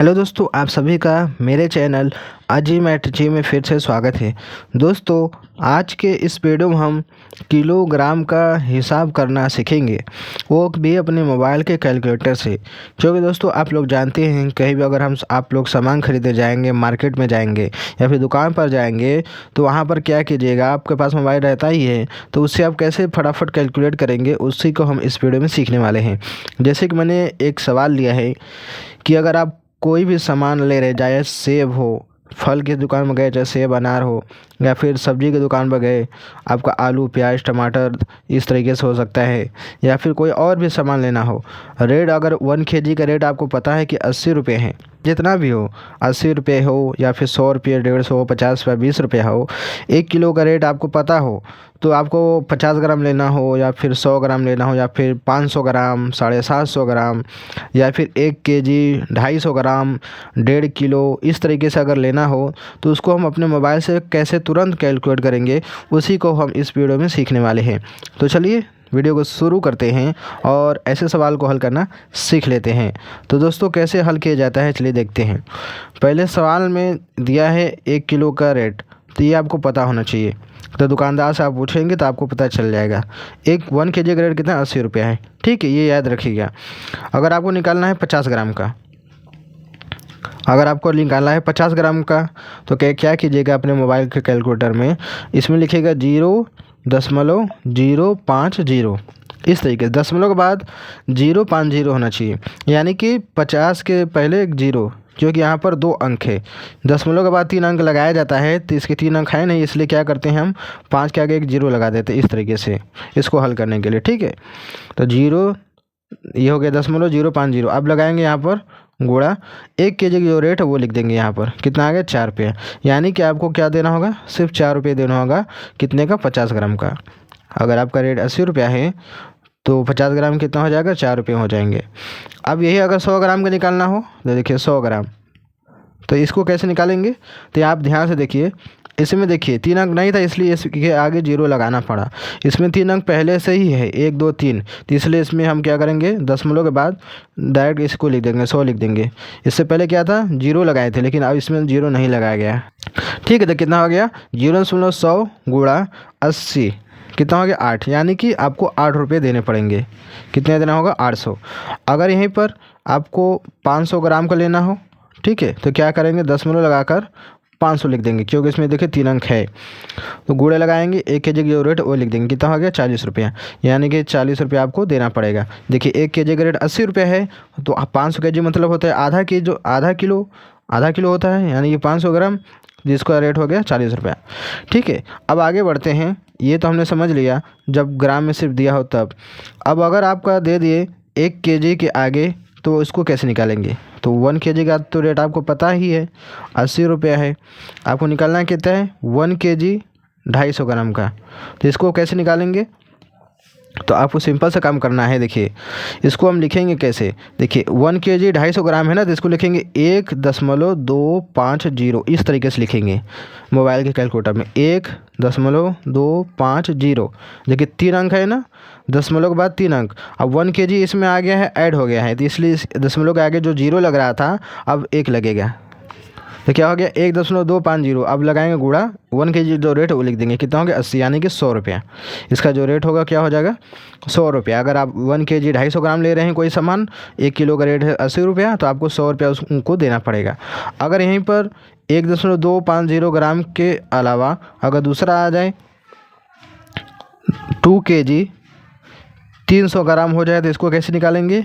Hello दोस्तों, आप सभी का मेरे चैनल अजी मैथ जी में फिर से स्वागत है। दोस्तों, आज के इस वीडियो में हम किलोग्राम का हिसाब करना सीखेंगे, वो भी अपने मोबाइल के कैलकुलेटर से। क्योंकि दोस्तों आप लोग जानते हैं, कहीं भी अगर आप लोग सामान खरीदने जाएंगे, मार्केट में जाएंगे या फिर दुकान पर जाएंगे, तो वहाँ पर क्या कीजिएगा, आपके पास मोबाइल रहता ही है, तो उससे आप कैसे फटाफट कैलकुलेट करेंगे, उसी को हम इस वीडियो में सीखने वाले हैं। जैसे कि मैंने एक सवाल लिया है कि अगर आप कोई भी सामान ले रहे, चाहे सेब हो, फल की दुकान में गए, चाहे सेब अनार हो, या फिर सब्जी की दुकान पर गए, आपका आलू प्याज टमाटर इस तरीके से हो सकता है, या फिर कोई और भी सामान लेना हो। रेट अगर 1 kg का रेट आपको पता है कि 80 रुपये है, जितना भी हो, 80 रुपये हो या फिर 100 रुपये, 150 हो, 50 रुपये, 20 रुपये हो, 1 किलो का रेट आपको पता हो, तो आपको 50 ग्राम लेना हो या फिर 100 ग्राम लेना हो या फिर 500 ग्राम, 750 ग्राम, या फिर 1 kg, 250 ग्राम, 1.5 किलो, इस तरीके से अगर लेना हो, तो उसको हम अपने मोबाइल से कैसे तुरंत कैलकुलेट करेंगे, उसी को हम इस वीडियो में सीखने वाले हैं। तो चलिए वीडियो को शुरू करते हैं और ऐसे सवाल को हल करना सीख लेते हैं। तो दोस्तों, कैसे हल किया जाता है, चलिए देखते हैं। पहले सवाल में दिया है 1 किलो का रेट, तो ये आपको पता होना चाहिए। तो दुकानदार से आप पूछेंगे तो आपको पता चल जाएगा। 1 kg का रेट कितना, 80 रुपया है। ठीक है, ये याद रखिएगा। अगर आपको निकालना है 50 ग्राम का, अगर आपको निकालना है 50 ग्राम का, तो क्या कीजिएगा, अपने मोबाइल के कैलकुलेटर में इसमें लिखिएगा 0.050, इस तरीके से दशमलव के बाद 050 होना चाहिए, यानी कि 50 के पहले एक जीरो, क्योंकि यहाँ पर 2 अंक है। दशमलव के बाद 3 अंक लगाया जाता है, तो इसके 3 अंक है नहीं, इसलिए क्या करते हैं हम 5 के आगे एक जीरो लगा देते हैं, इस तरीके से इसको हल करने के लिए। ठीक है, तो जीरो, ये हो गया 0.050। अब लगाएंगे यहाँ पर गुणा 1 kg की जो रेट है वो लिख देंगे। यहाँ पर कितना आ गया, 4 रुपये, यानी कि आपको क्या देना होगा, सिर्फ 4 रुपये देना होगा। कितने का, 50 ग्राम का। अगर आपका रेट 80 रुपया है तो 50 ग्राम कितना हो जाएगा, 4 रुपये हो जाएंगे। अब यही अगर 100 ग्राम का निकालना हो, तो देखिए 100 ग्राम, तो इसको कैसे निकालेंगे, तो आप ध्यान से देखिए। इसमें देखिए 3 अंक नहीं था, इसलिए इसके आगे जीरो लगाना पड़ा। इसमें 3 अंक पहले से ही है, 1 2 3, तो इसलिए इसमें हम क्या करेंगे, दशमलव के बाद डायरेक्ट इसको लिख देंगे, 100 लिख देंगे। इससे पहले क्या था, जीरो लगाए थे, लेकिन अब इसमें जीरो नहीं लगाया गया। ठीक है, तो कितना हो गया, 0.100 गुणा 80, कितना हो गया, 8, यानी कि आपको 8 रुपये देने पड़ेंगे। कितने देना होगा, 800। अगर यहीं पर आपको 500 ग्राम का लेना हो, ठीक है, तो क्या करेंगे, दशमलव लगाकर 500 लिख देंगे, क्योंकि इसमें देखिए 3 अंक है, तो गुणे लगाएंगे, 1 kg की जो रेट वो लिख देंगे। कितना हो गया, 40 रुपया, यानी कि 40 रुपया आपको देना पड़ेगा। देखिए 1 kg का रेट 80 रुपये है, तो 500 kg मतलब होता है आधा किलो, आधा किलो होता है, यानी कि 500 ग्राम, जिसका रेट हो गया 40 रुपया। ठीक है, अब आगे बढ़ते हैं। ये तो हमने समझ लिया, जब ग्राम में सिर्फ दिया हो तब। अब अगर आपका दे दिए 1 kg के आगे, तो इसको कैसे निकालेंगे, तो 1 kg का तो रेट आपको पता ही है, 80 रुपया है। आपको निकालना कितना है, 1 kg 250 ग्राम का, तो इसको कैसे निकालेंगे, तो आपको सिंपल सा काम करना है। देखिए इसको हम लिखेंगे कैसे, देखिए 1 kg 250 ग्राम है ना, तो इसको लिखेंगे 1.250, इस तरीके से लिखेंगे मोबाइल के कैलकुलेटर में, 1.250। देखिए 3 अंक है ना, दशमलव के बाद 3 अंक। अब 1 kg इसमें आ गया है, ऐड हो गया है, तो इसलिए दशमलव के आगे जो जीरो लग रहा था, अब 1 लगेगा, तो क्या हो गया, 1.250। अब लगाएंगे गुणा 1 kg जो रेट है वो लिख देंगे। कितना हो गया, 80, यानी कि 100 रुपया। इसका जो रेट होगा क्या हो जाएगा, 100 रुपया। अगर आप 1 kg 250 ग्राम ले रहे हैं कोई सामान, 1 किलो का रेट है 80 रुपया, तो आपको 100 रुपया उनको देना पड़ेगा। अगर यहीं पर 1.250 ग्राम के अलावा अगर दूसरा आ जाए 2 kg 300 ग्राम हो जाए, तो इसको कैसे निकालेंगे,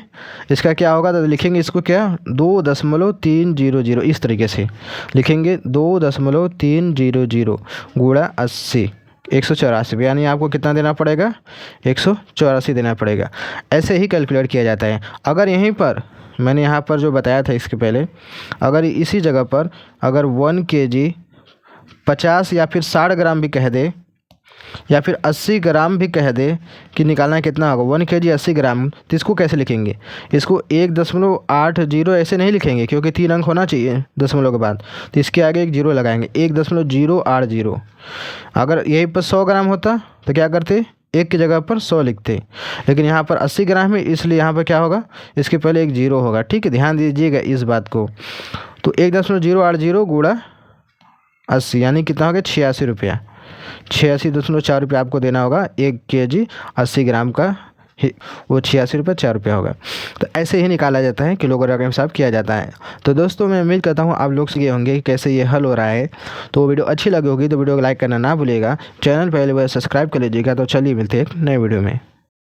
इसका क्या होगा, तो लिखेंगे इसको क्या, 2.300, इस तरीके से लिखेंगे, 2.300 गुणा 80, 184, यानी आपको कितना देना पड़ेगा, 184 देना पड़ेगा। ऐसे ही कैलकुलेट किया जाता है। अगर यहीं पर मैंने यहाँ पर जो बताया था इसके पहले, अगर इसी जगह पर अगर 1 kg 50 या फिर 60 ग्राम भी कह दे, या फिर 80 ग्राम भी कह दे कि निकालना कितना होगा, 1 kg 80 ग्राम, तो इसको कैसे लिखेंगे, इसको 1.80 ऐसे नहीं लिखेंगे, क्योंकि 3 अंक होना चाहिए दशमलव के बाद, तो इसके आगे एक जीरो लगाएंगे, 1.080। अगर यहीं पर 100 ग्राम होता तो क्या करते, 1 की जगह पर 100 लिखते, लेकिन यहाँ पर 80 ग्राम है इसलिए यहाँ पर क्या होगा, इसके पहले एक जीरो होगा। ठीक है, ध्यान दीजिएगा इस बात को। तो 1.080 गुणा 80 यानी कितना हो गया 86 रुपया। 86.4 रुपया आपको देना होगा 1 kg 80 ग्राम का, वो 86 रुपये 4 रुपया होगा। तो ऐसे ही निकाला जाता है, किलोग्राम के हिसाब किया जाता है। तो दोस्तों मैं उम्मीद करता हूँ आप लोग सीखे होंगे कि कैसे ये हल हो रहा है। तो वीडियो अच्छी लगी होगी तो वीडियो को लाइक करना ना भूलिएगा, चैनल पहले बार सब्सक्राइब कर लीजिएगा। तो चलिए मिलते हैं एक नए वीडियो में।